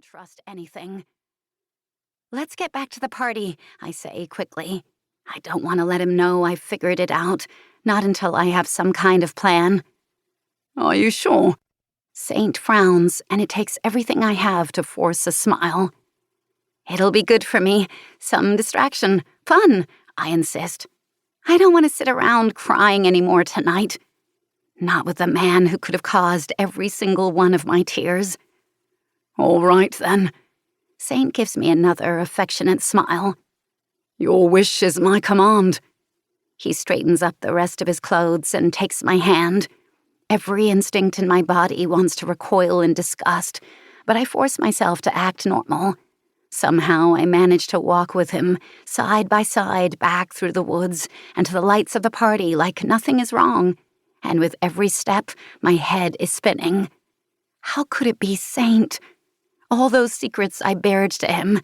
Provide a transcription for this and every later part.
can't trust anything. Let's get back to the party, I say quickly. I don't want to let him know I've figured it out, not until I have some kind of plan. Are you sure? Saint frowns, and it takes everything I have to force a smile. It'll be good for me. Some distraction. Fun, I insist. I don't want to sit around crying anymore tonight. Not with the man who could have caused every single one of my tears. All right, then. Saint gives me another affectionate smile. Your wish is my command. He straightens up the rest of his clothes and takes my hand. Every instinct in my body wants to recoil in disgust, but I force myself to act normal. Somehow I manage to walk with him, side by side, back through the woods and to the lights of the party like nothing is wrong. And with every step, my head is spinning. How could it be Saint? All those secrets I bared to him.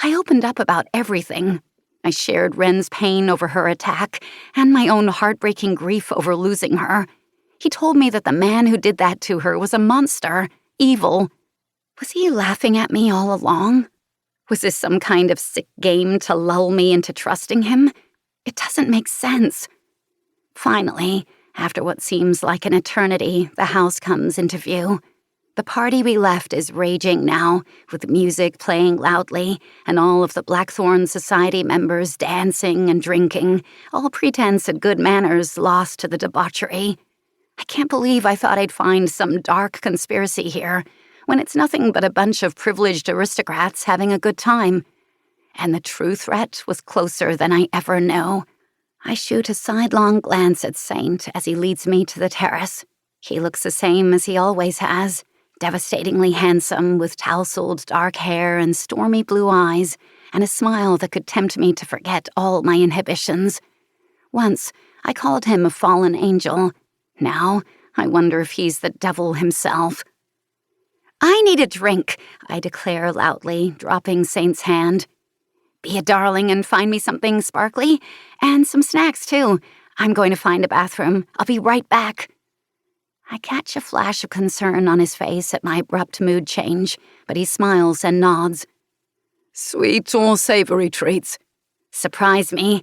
I opened up about everything. I shared Ren's pain over her attack and my own heartbreaking grief over losing her. He told me that the man who did that to her was a monster, evil. Was he laughing at me all along? Was this some kind of sick game to lull me into trusting him? It doesn't make sense. Finally, after what seems like an eternity, the house comes into view. The party we left is raging now, with music playing loudly, and all of the Blackthorn Society members dancing and drinking, all pretense at good manners lost to the debauchery. I can't believe I thought I'd find some dark conspiracy here, when it's nothing but a bunch of privileged aristocrats having a good time. And the true threat was closer than I ever knew. I shoot a sidelong glance at Saint as he leads me to the terrace. He looks the same as he always has, devastatingly handsome with tousled dark hair and stormy blue eyes, and a smile that could tempt me to forget all my inhibitions. Once, I called him a fallen angel. Now, I wonder if he's the devil himself. I need a drink, I declare loudly, dropping Saint's hand. Be a darling and find me something sparkly, and some snacks, too. I'm going to find a bathroom. I'll be right back. I catch a flash of concern on his face at my abrupt mood change, but he smiles and nods. Sweet or savory treats? Surprise me.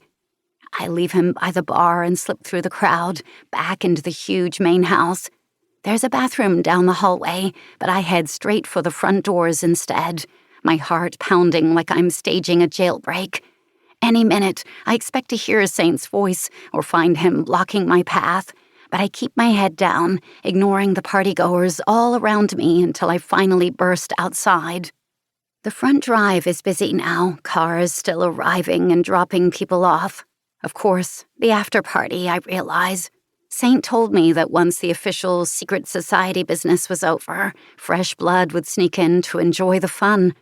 I leave him by the bar and slip through the crowd, back into the huge main house. There's a bathroom down the hallway, but I head straight for the front doors instead, my heart pounding like I'm staging a jailbreak. Any minute, I expect to hear Saint's voice or find him blocking my path, but I keep my head down, ignoring the partygoers all around me until I finally burst outside. The front drive is busy now, cars still arriving and dropping people off. Of course, the after-party, I realize. Saint told me that once the official secret society business was over, fresh blood would sneak in to enjoy the fun.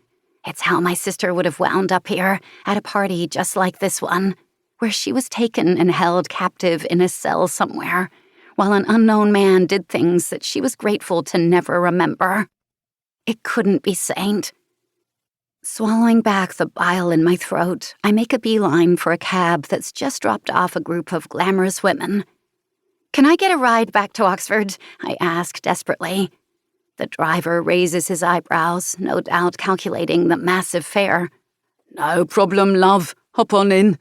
It's how my sister would have wound up here, at a party just like this one, where she was taken and held captive in a cell somewhere, while an unknown man did things that she was grateful to never remember. It couldn't be Saint. Swallowing back the bile in my throat, I make a beeline for a cab that's just dropped off a group of glamorous women. Can I get a ride back to Oxford? I ask desperately. The driver raises his eyebrows, no doubt calculating the massive fare. No problem, love. Hop on in.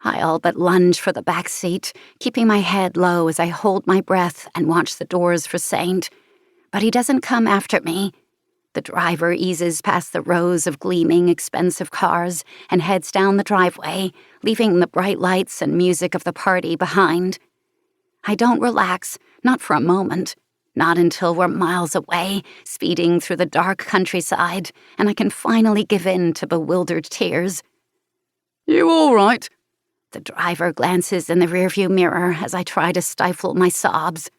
I all but lunge for the back seat, keeping my head low as I hold my breath and watch the doors for Saint. But he doesn't come after me. The driver eases past the rows of gleaming, expensive cars and heads down the driveway, leaving the bright lights and music of the party behind. I don't relax, not for a moment. Not until we're miles away, speeding through the dark countryside, and I can finally give in to bewildered tears. You all right? The driver glances in the rearview mirror as I try to stifle my sobs.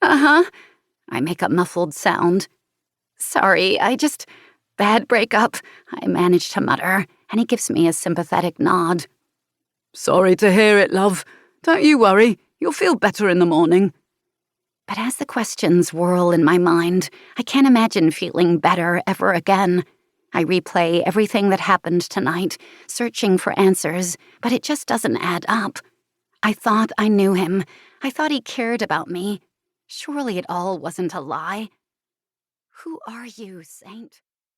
Uh-huh. I make a muffled sound. Sorry, bad breakup, I manage to mutter, and he gives me a sympathetic nod. Sorry to hear it, love. Don't you worry. You'll feel better in the morning. But as the questions whirl in my mind, I can't imagine feeling better ever again. I replay everything that happened tonight, searching for answers, but it just doesn't add up. I thought I knew him. I thought he cared about me. Surely it all wasn't a lie. Who are you, Saint?